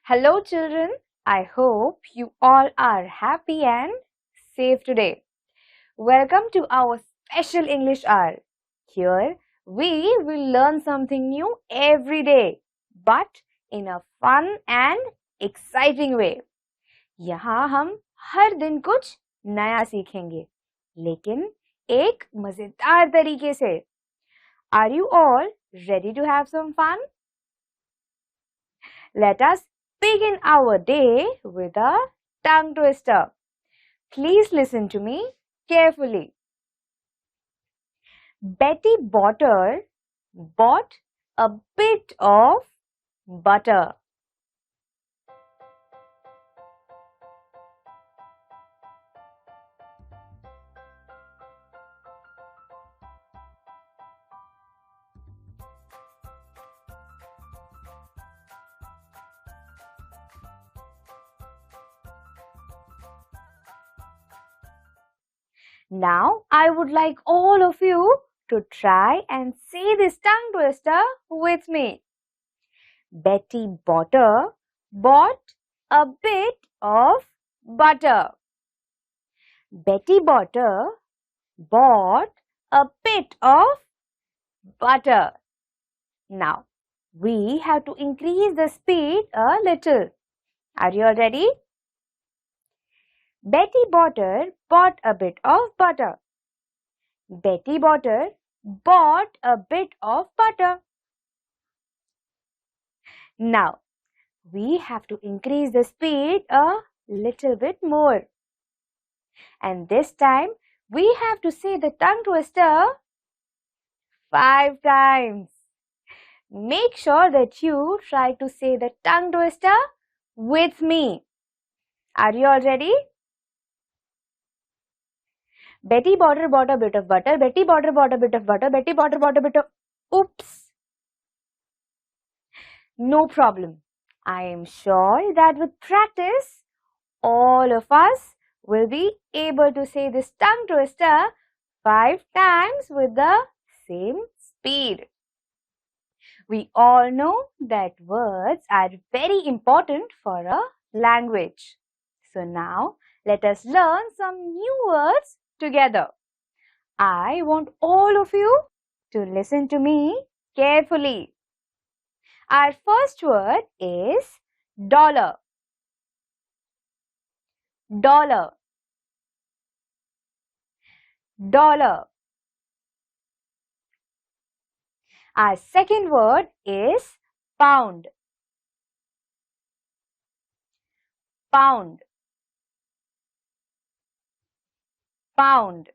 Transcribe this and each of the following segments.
Hello children, I hope you all are happy and safe today. Welcome to our special English hour. Here we will learn something new every day, but in a fun and exciting way. यहाँ हम हर दिन कुछ नया सीखेंगे, लेकिन एक मजेदार तरीके से. Are you all ready to have some fun? Let us begin our day with a tongue twister. Please listen to me carefully. Betty Botter bought a bit of butter. Now, I would like all of you to try and say this tongue twister with me. Betty Botter bought a bit of butter. Betty Botter bought a bit of butter. Now, we have to increase the speed a little. Are you all ready? Betty Botter bought a bit of butter. Betty Botter bought a bit of butter. Now, we have to increase the speed a little bit more. And this time, we have to say the tongue twister 5 times. Make sure that you try to say the tongue twister with me. Are you all ready? Betty Botter bought a bit of butter. Betty Botter bought a bit of butter. Betty Botter bought a bit of... Oops! No problem. I am sure that with practice, all of us will be able to say this tongue twister 5 times with the same speed. We all know that words are very important for a language. So now, let us learn some new words together. I want all of you to listen to me carefully. Our first word is dollar. Dollar. Dollar. Our second word is pound. Pound. Pound.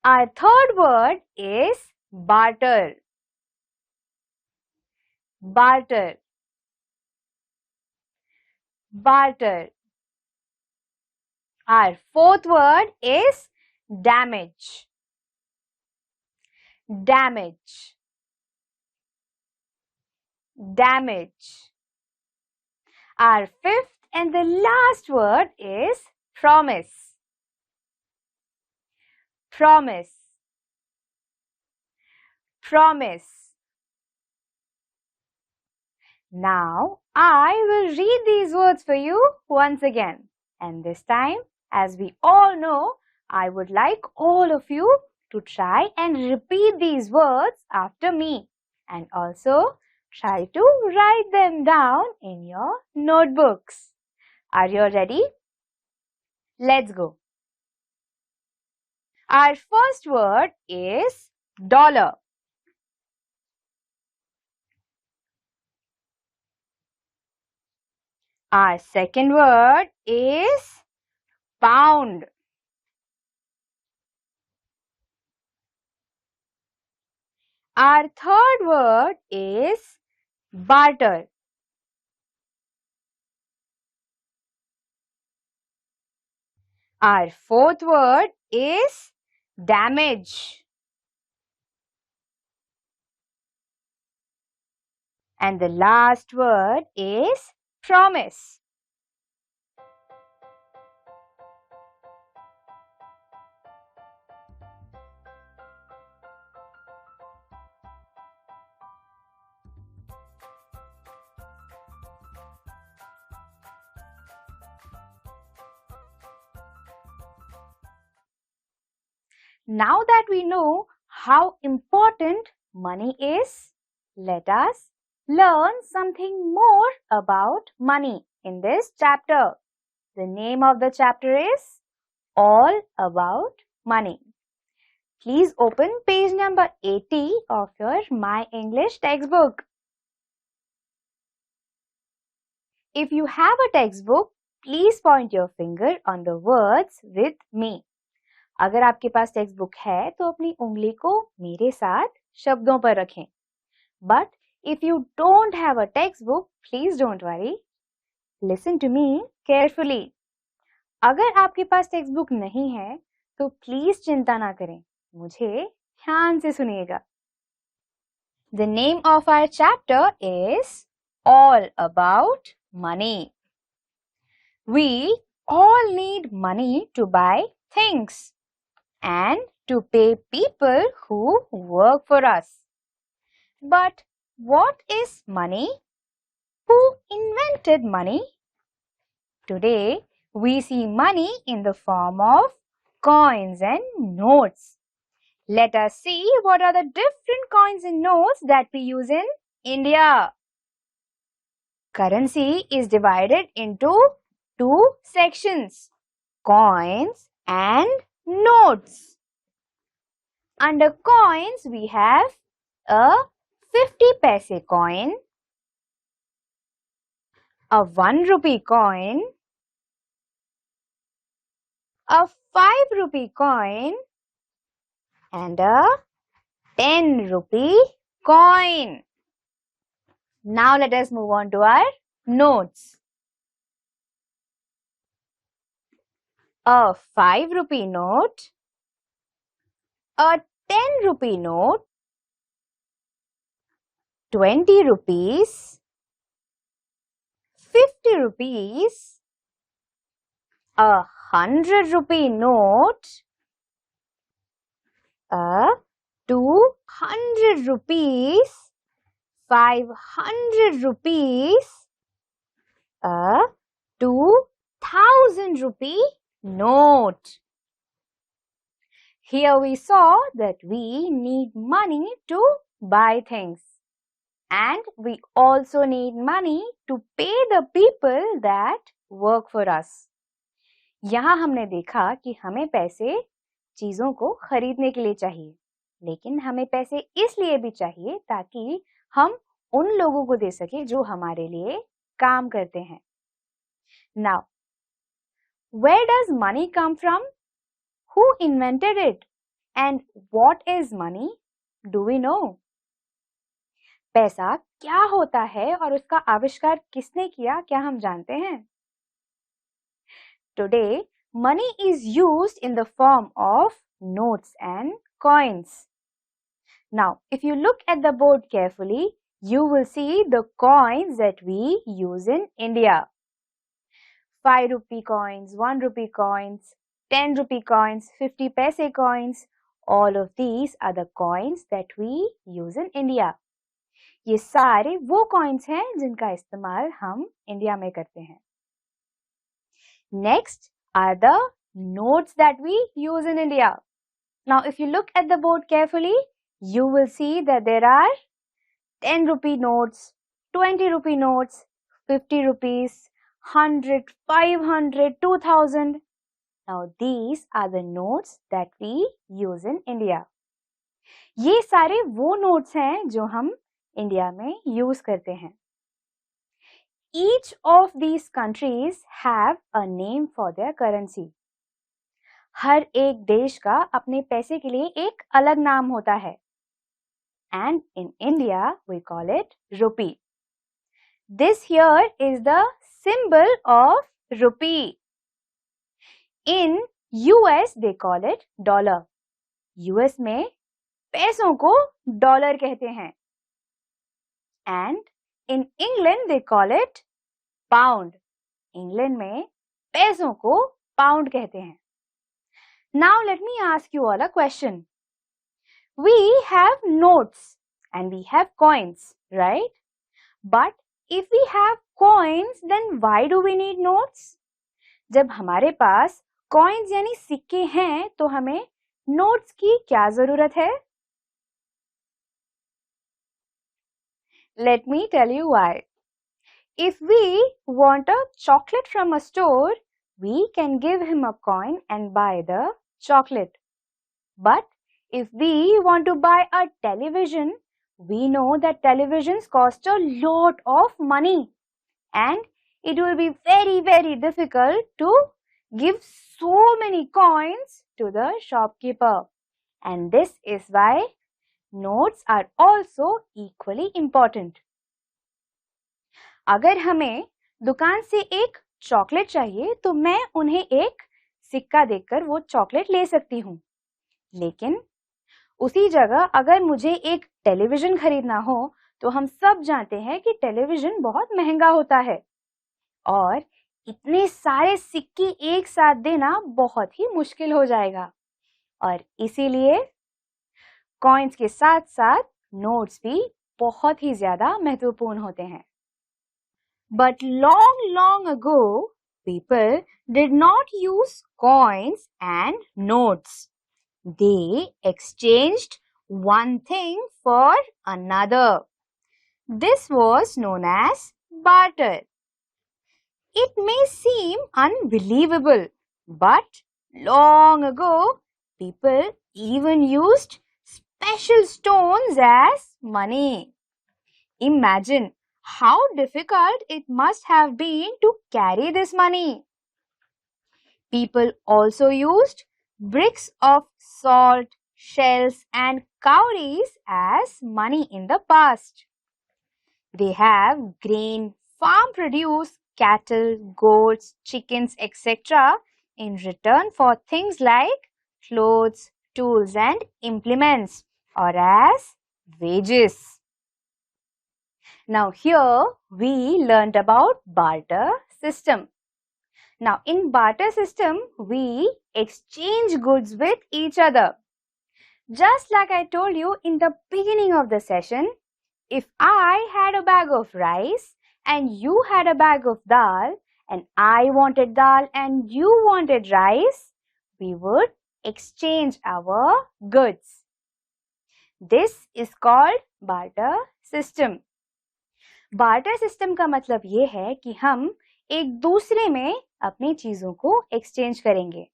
Our third word is barter. Barter. Barter. Our fourth word is damage. Damage. Damage. Our fifth and the last word is promise. Promise. Promise. Now, I will read these words for you once again. And this time, as we all know, I would like all of you to try and repeat these words after me. And also, try to write them down in your notebooks. Are you ready? Let's go. Our first word is dollar. Our second word is pound. Our third word is barter. Our fourth word is damage. And the last word is promise. Now that we know how important money is, let us learn something more about money in this chapter. The name of the chapter is All About Money. Please open page number 80 of your My English textbook. If you have a textbook, please point your finger on the words with me. अगर आपके पास text book है तो अपनी उंगली को मेरे साथ शब्दों पर रखें. But if you don't have a textbook, please don't worry. Listen to me carefully. अगर आपके पास टेक्स्ट बुक नहीं है तो प्लीज चिंता ना करें. मुझे ध्यान से सुनिएगा. The name of our chapter is All About Money. We all need money to buy things and to pay people who work for us. But what is money? Who invented money? Today, we see money in the form of coins and notes. Let us see what are the different coins and notes that we use in India. Currency is divided into two sections, coins and notes. Under coins, we have a 50 paise coin, a 1 rupee coin, a 5 rupee coin, and a 10 rupee coin. Now let us move on to our notes. A 5 rupee note, a 10 rupee note, 20 rupees, 50 rupees, a 100 rupee note, a 200 rupees, 500 rupees, a 2000 rupee note. Here we saw that we need money to buy things and we also need money to pay the people that work for us. यहाँ हमने देखा कि हमें पैसे चीजों को खरीदने के लिए चाहिए, लेकिन हमें पैसे इसलिए भी चाहिए ताकि हम उन लोगों को दे सके जो हमारे लिए काम करते हैं. Now, where does money come from? Who invented it? And what is money? Do we know? पैसा क्या होता है और उसका आविष्कार किसने किया, क्या हम जानते हैं? Today, money is used in the form of notes and coins. Now, if you look at the board carefully, you will see the coins that we use in India. 5 rupee coins, 1 rupee coins, 10 rupee coins, 50 paise coins, all of these are the coins that we use in India. ये सारे वो coins हैं जिनका इस्तेमाल हम India में करते हैं. Next are the notes that we use in India. Now, if you look at the board carefully, you will see that there are 10 rupee notes, 20 rupee notes, 50 rupees, 100, 500, 2000. Now, these are the notes that we use in India. ये सारे वो notes हैं जो हम India में use करते हैं. Each of these countries have a name for their currency. हर एक देश का अपने पैसे के लिए एक अलग नाम होता है. And in India, we call it rupee. This here is the symbol of rupee. In US they call it dollar. US में पैसों को डॉलर कहते हैं. And in England they call it pound. England में पैसों को pound कहते हैं. Now let me ask you all a question. We have notes and we have coins, right? But if we have coins, then why do we need notes? जब हमारे पास coins यानी सिक्के हैं, तो हमें notes की क्या जरूरत है? Let me tell you why. If we want a chocolate from a store, we can give him a coin and buy the chocolate. But if we want to buy a television, we know that televisions cost a lot of money and it will be very, very difficult to give so many coins to the shopkeeper. And this is why notes are also equally important. अगर हमें दुकान से एक chocolate चाहिए तो मैं उन्हें एक सिक्का देकर वो चॉकलेट ले सकती हूँ. लेकिन उसी जगह अगर मुझे एक टेलीविजन खरीदना हो तो हम सब जानते हैं कि टेलीविजन बहुत महंगा होता है और इतने सारे सिक्के एक साथ देना बहुत ही मुश्किल हो जाएगा. और इसीलिए कॉइन्स के साथ साथ नोट्स भी बहुत ही ज्यादा महत्वपूर्ण होते हैं. But long ago, people did not use coins and notes. They exchanged one thing for another. This was known as barter. It may seem unbelievable, but long ago, people even used special stones as money. Imagine how difficult it must have been to carry this money. People also used bricks of salt, shells and cowries as money in the past. They have grain, farm produce, cattle, goats, chickens, etc. in return for things like clothes, tools and implements or as wages. Now here we learned about barter system. Now in barter system we exchange goods with each other. Just like I told you in the beginning of the session, if I had a bag of rice and you had a bag of dal and I wanted dal and you wanted rice, we would exchange our goods. This is called barter system. Barter system का मतलब ये है कि हम एक दूसरे में अपनी चीजों को एक्सचेंज करेंगे.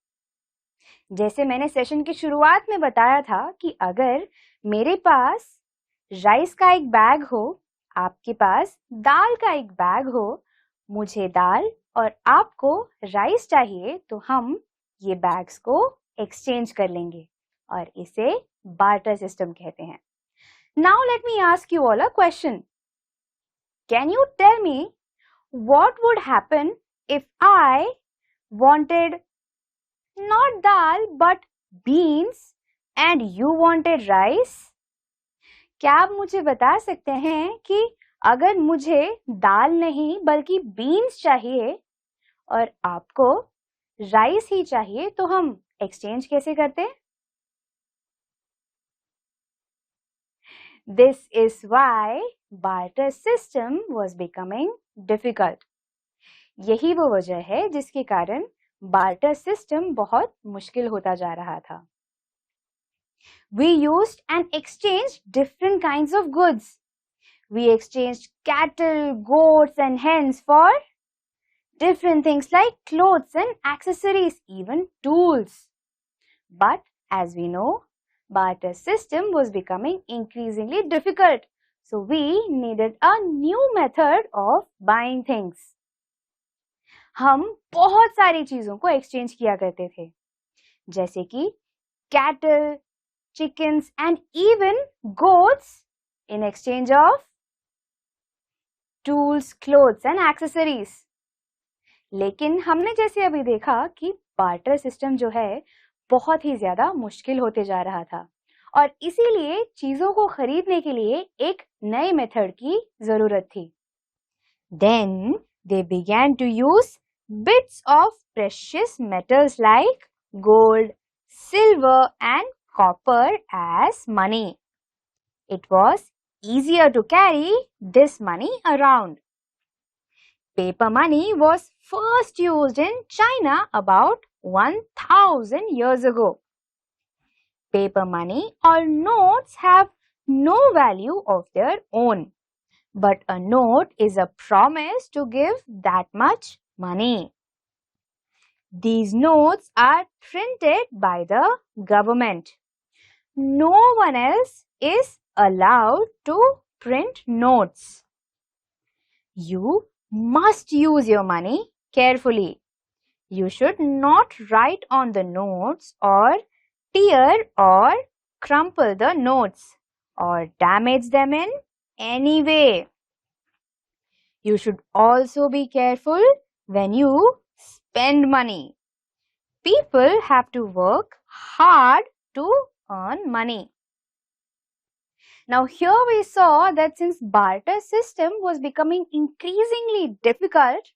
जैसे मैंने सेशन की शुरुआत में बताया था कि अगर मेरे पास राइस का एक बैग हो, आपके पास दाल का एक बैग हो, मुझे दाल और आपको राइस चाहिए तो हम ये बैग्स को एक्सचेंज कर लेंगे और इसे बार्टर सिस्टम कहते हैं. Now let me ask you all a question. Can you tell me what would happen if I wanted not dal but beans and you wanted rice? क्या आप मुझे बता सकते हैं कि अगर मुझे दाल नहीं बल्कि बीन्स चाहिए और आपको राइस ही चाहिए तो हम एक्सचेंज कैसे करते? This is why barter system was becoming difficult. यही वो वजह है जिसके कारण barter system बहुत मुश्किल होता जा रहा था. We used and exchanged different kinds of goods. We exchanged cattle, goats and hens for different things like clothes and accessories, even tools. But as we know, barter system was becoming increasingly difficult. So we needed a new method of buying things. हम बहुत सारी चीजों को exchange किया करते थे, जैसे कि cattle, chickens and even goats in exchange of tools, clothes and accessories. लेकिन हमने जैसे अभी देखा कि बार्टर सिस्टम जो है बहुत ही ज्यादा मुश्किल होते जा रहा था और इसीलिए चीजों को खरीदने के लिए एक नए मेथड की जरूरत थी. Then they began to use bits of precious metals like gold, silver and copper as money. It was easier to carry this money around. Paper money was first used in China about 1000 years ago. Paper money or notes have no value of their own, but a note is a promise to give that much money. These notes are printed by the government. No one else is allowed to print notes. You must use your money carefully. You should not write on the notes or tear or crumple the notes or damage them in any way. You should also be careful when you spend money. People have to work hard to earn money. Now here we saw that since barter system was becoming increasingly difficult,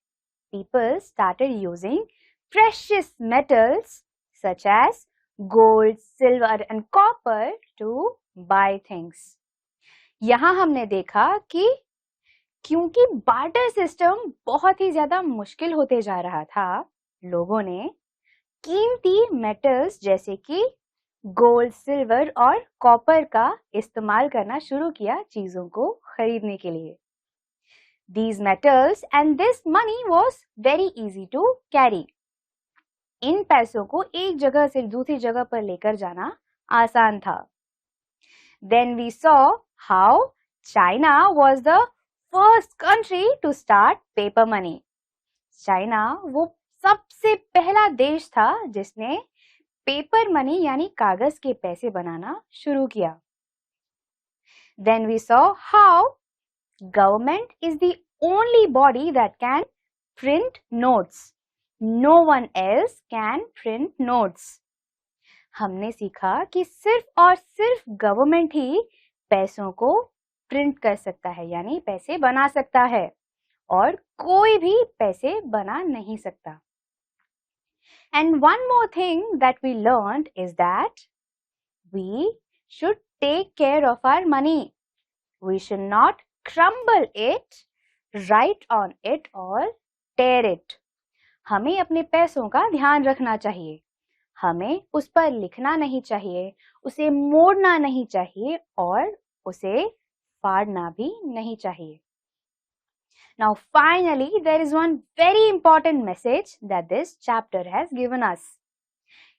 people started using precious metals such as gold, silver and copper to buy things. यहाँ हमने देखा कि क्योंकि barter system बहुत ही ज्यादा मुश्किल होते जा रहा था, लोगों ने कीमती मेटल्स जैसे कि गोल्ड, सिल्वर और कॉपर का इस्तेमाल करना शुरू किया चीजों को खरीदने के लिए. These metals and this money was very easy to carry. इन पैसों को एक जगह से दूसरी जगह पर लेकर जाना आसान था. Then we saw how China was the first country to start paper money. China वो सबसे पहला देश था जिसने पेपर मनी यानी कागज के पैसे बनाना शुरू किया. Then we saw how government is the only body that can print notes. No one else can print notes. हमने सीखा कि सिर्फ और सिर्फ गवर्नमेंट ही पैसों को प्रिंट कर सकता है यानी पैसे बना सकता है और कोई भी पैसे बना नहीं सकता. And one more thing that we learned is that we should take care of our money. We should not crumble it, write on it or tear it. हमें अपने पैसों का ध्यान रखना चाहिए. हमें उस पर लिखना नहीं चाहिए, उसे मोड़ना नहीं चाहिए और उसे फाड़ना भी नहीं चाहिए. Now finally, there is one very important message that this chapter has given us.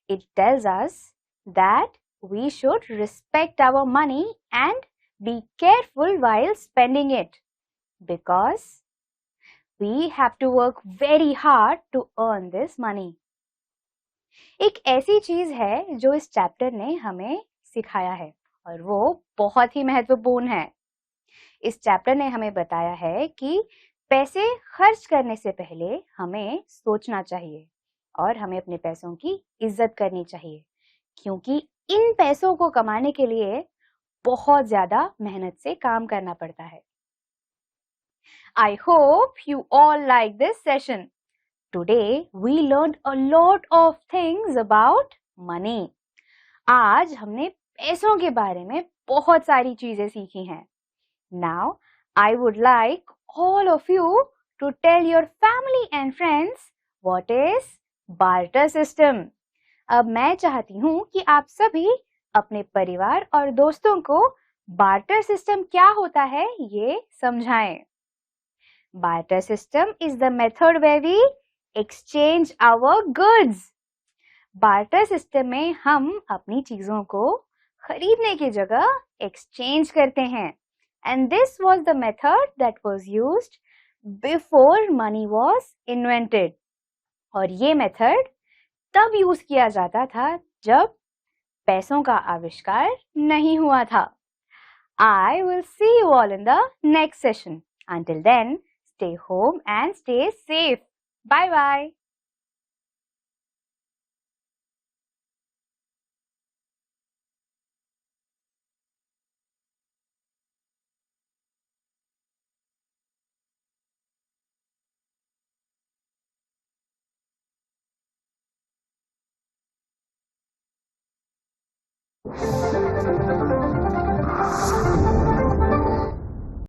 It tells us that we should respect our money and be careful while spending it because we have to work very hard to earn this money. एक ऐसी चीज है जो इस chapter ने हमें सिखाया है और वो बहुत ही महत्वपूर्ण है. इस चैप्टर ने हमें बताया है कि पैसे खर्च करने से पहले हमें सोचना चाहिए और हमें अपने पैसों की इज्जत करनी चाहिए क्योंकि इन पैसों को कमाने के लिए बहुत ज्यादा मेहनत से काम करना पड़ता है. I hope you all like this session. Today we learned a lot of things about money. आज हमने पैसों के बारे में बहुत सारी चीजें सीखी हैं. Now I would like all of you to tell your family and friends what is barter system. अब मैं चाहती हूँ कि आप सभी अपने परिवार और दोस्तों को barter system क्या होता है ये समझाएं. Barter system is the method where we exchange our goods. Barter system में हम अपनी चीजों को खरीदने की जगह exchange करते हैं. And this was the method that was used before money was invented. और ये method तब यूज किया जाता था जब पैसों का आविष्कार नहीं हुआ था. I will see you all in the next session. Until then, stay home and stay safe. Bye bye.